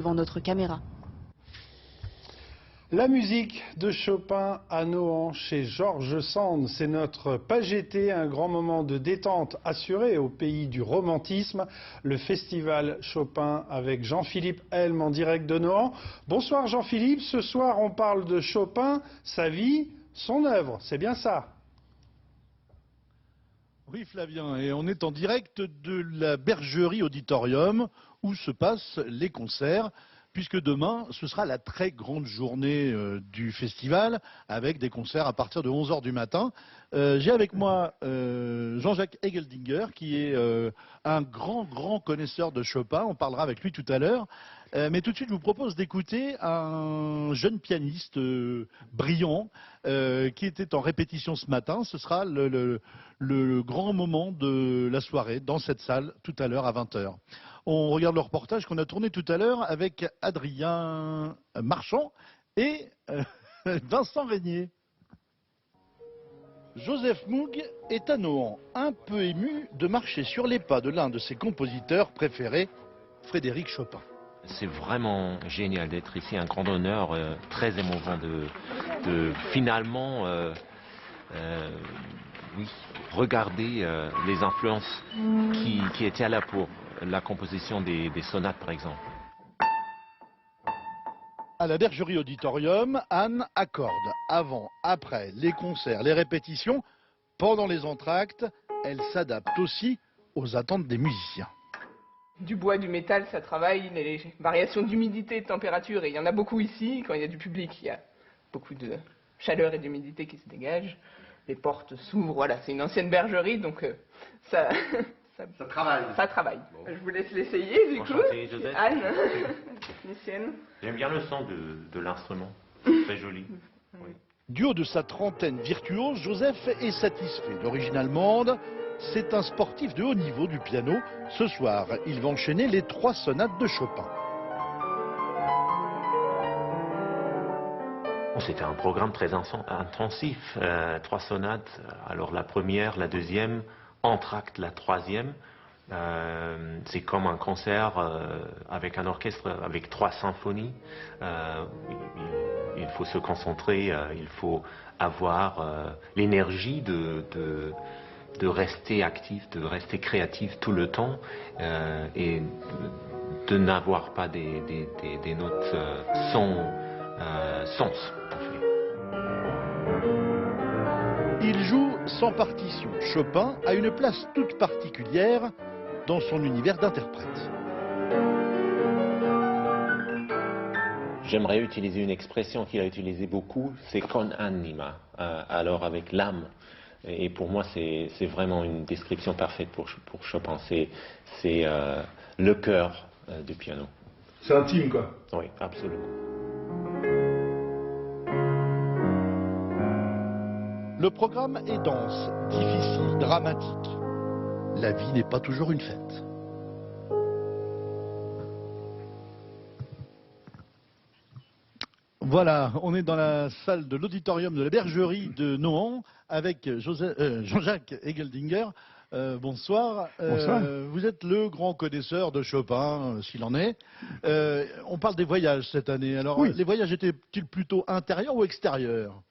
devant notre caméra. La musique de Chopin à Nohant chez Georges Sand, c'est notre page été, un grand moment de détente assuré au pays du romantisme, le festival Chopin avec Jean-Philippe Helm en direct de Nohant. Bonsoir Jean-Philippe, ce soir on parle de Chopin, sa vie, son œuvre, c'est bien ça? Oui Flavien, et on est en direct de la Bergerie Auditorium où se passent les concerts, puisque demain ce sera la très grande journée du festival avec des concerts à partir de 11 h du matin. J'ai avec moi Jean-Jacques Egeldinger qui est un grand connaisseur de Chopin, on parlera avec lui tout à l'heure. Mais tout de suite, je vous propose d'écouter un jeune pianiste brillant qui était en répétition ce matin. Ce sera le grand moment de la soirée dans cette salle tout à l'heure à 20 h. On regarde le reportage qu'on a tourné tout à l'heure avec Adrien Marchand et Vincent Régnier. Joseph Moog est à Nohant, un peu ému de marcher sur les pas de l'un de ses compositeurs préférés, Frédéric Chopin. C'est vraiment génial d'être ici, un grand honneur, très émouvant de finalement oui, regarder les influences qui étaient là pour la composition des sonates par exemple. À la Bergerie Auditorium, Anne accorde avant, après les concerts, les répétitions, pendant les entr'actes, elle s'adapte aussi aux attentes des musiciens. Du bois, du métal, ça travaille, les variations d'humidité, de température, et il y en a beaucoup ici. Quand il y a du public, il y a beaucoup de chaleur et d'humidité qui se dégagent. Les portes s'ouvrent, voilà, c'est une ancienne bergerie, donc ça travaille. Ça travaille. Bon. Je vous laisse l'essayer, du Enchanté, coup. Joseph. Anne, technicienne. J'aime bien le son de l'instrument, très joli. Oui. Du haut de sa trentaine virtuose, Joseph est satisfait. D'origine allemande, c'est un sportif de haut niveau du piano. Ce soir, il va enchaîner les 3 sonates de Chopin. C'était un programme très intensif, 3 sonates. Alors la première, la deuxième, entr'acte la troisième. C'est comme un concert avec un orchestre, avec 3 symphonies. Il faut se concentrer, il faut avoir l'énergie de rester actif, de rester créatif tout le temps et de n'avoir pas des notes sans sens. Il joue sans partition. Chopin a une place toute particulière dans son univers d'interprète. J'aimerais utiliser une expression qu'il a utilisée beaucoup, c'est con anima, alors avec l'âme. Et pour moi, c'est vraiment une description parfaite pour Chopin. C'est le cœur du piano. C'est intime, quoi. Oui, absolument. Le programme est dense, difficile, dramatique. La vie n'est pas toujours une fête. Voilà, on est dans la salle de l'auditorium de la Bergerie de Nohant avec Jean-Jacques Egeldinger. Bonsoir. Bonsoir. Vous êtes le grand connaisseur de Chopin, s'il en est. On parle des voyages cette année. Alors, oui. Les voyages étaient-ils plutôt intérieurs ou extérieurs?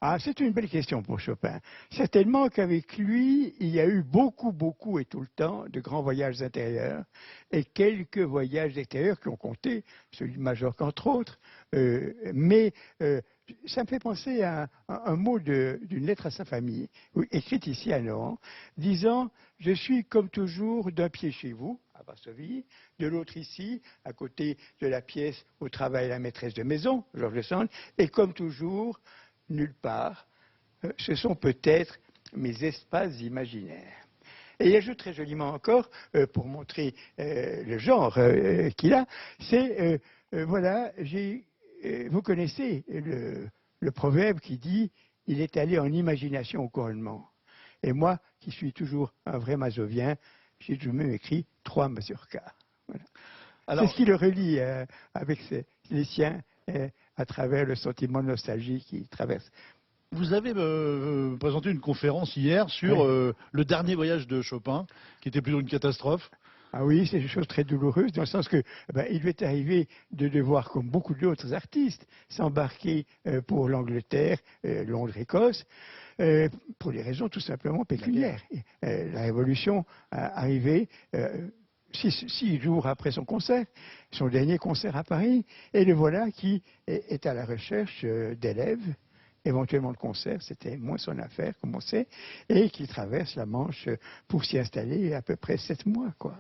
Ah, c'est une belle question pour Chopin. Certainement qu'avec lui, il y a eu beaucoup et tout le temps de grands voyages intérieurs et quelques voyages extérieurs qui ont compté, celui de Majorque entre autres. Mais ça me fait penser à un mot d'une lettre à sa famille, écrite ici à Nohant, disant « Je suis comme toujours d'un pied chez vous ». À Varsovie, de l'autre ici, à côté de la pièce où travaille la maîtresse de maison, Georges Sand, et comme toujours, nulle part, ce sont peut-être mes espaces imaginaires. Et il ajoute très joliment encore, pour montrer le genre qu'il a, c'est, voilà, vous connaissez le proverbe qui dit « il est allé en imagination au couronnement ». Et moi, qui suis toujours un vrai mazovien, j'ai tout de même écrit 3 mazurkas. Voilà. C'est ce qui le relie avec les siens à travers le sentiment de nostalgie qui traverse. Vous avez présenté une conférence hier sur le dernier voyage de Chopin, qui était plutôt une catastrophe. Ah oui, c'est une chose très douloureuse dans le sens que il lui est arrivé de devoir, comme beaucoup d'autres artistes, s'embarquer pour l'Angleterre, Londres-Écosse, pour des raisons tout simplement pécuniaires. La Révolution arrivait 6 jours après son concert, son dernier concert à Paris, et le voilà qui est à la recherche d'élèves. Éventuellement le concert, c'était moins son affaire, comme on sait, et qui traverse la Manche pour s'y installer à peu près 7 mois, quoi.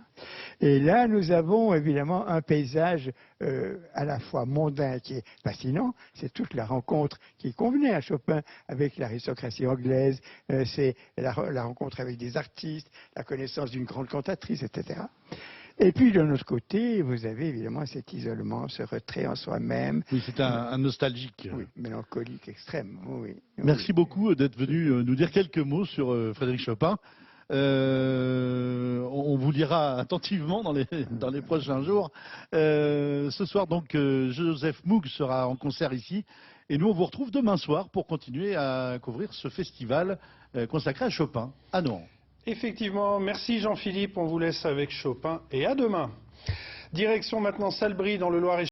Et là, nous avons évidemment un paysage à la fois mondain qui est fascinant, c'est toute la rencontre qui convenait à Chopin avec l'aristocratie anglaise, c'est la rencontre avec des artistes, la connaissance d'une grande cantatrice, etc. Et puis, de l'autre côté, vous avez évidemment cet isolement, ce retrait en soi-même. Oui, c'est un nostalgique. Oui, mélancolique extrême. Oui. Merci beaucoup d'être venu nous dire quelques mots sur Frédéric Chopin. On vous lira attentivement dans les prochains jours. Ce soir, donc, Joseph Moog sera en concert ici. Et nous, on vous retrouve demain soir pour continuer à couvrir ce festival consacré à Chopin à Nohant. Effectivement, merci Jean-Philippe, on vous laisse avec Chopin et à demain. Direction maintenant Salbris dans le Loir-et-Cher.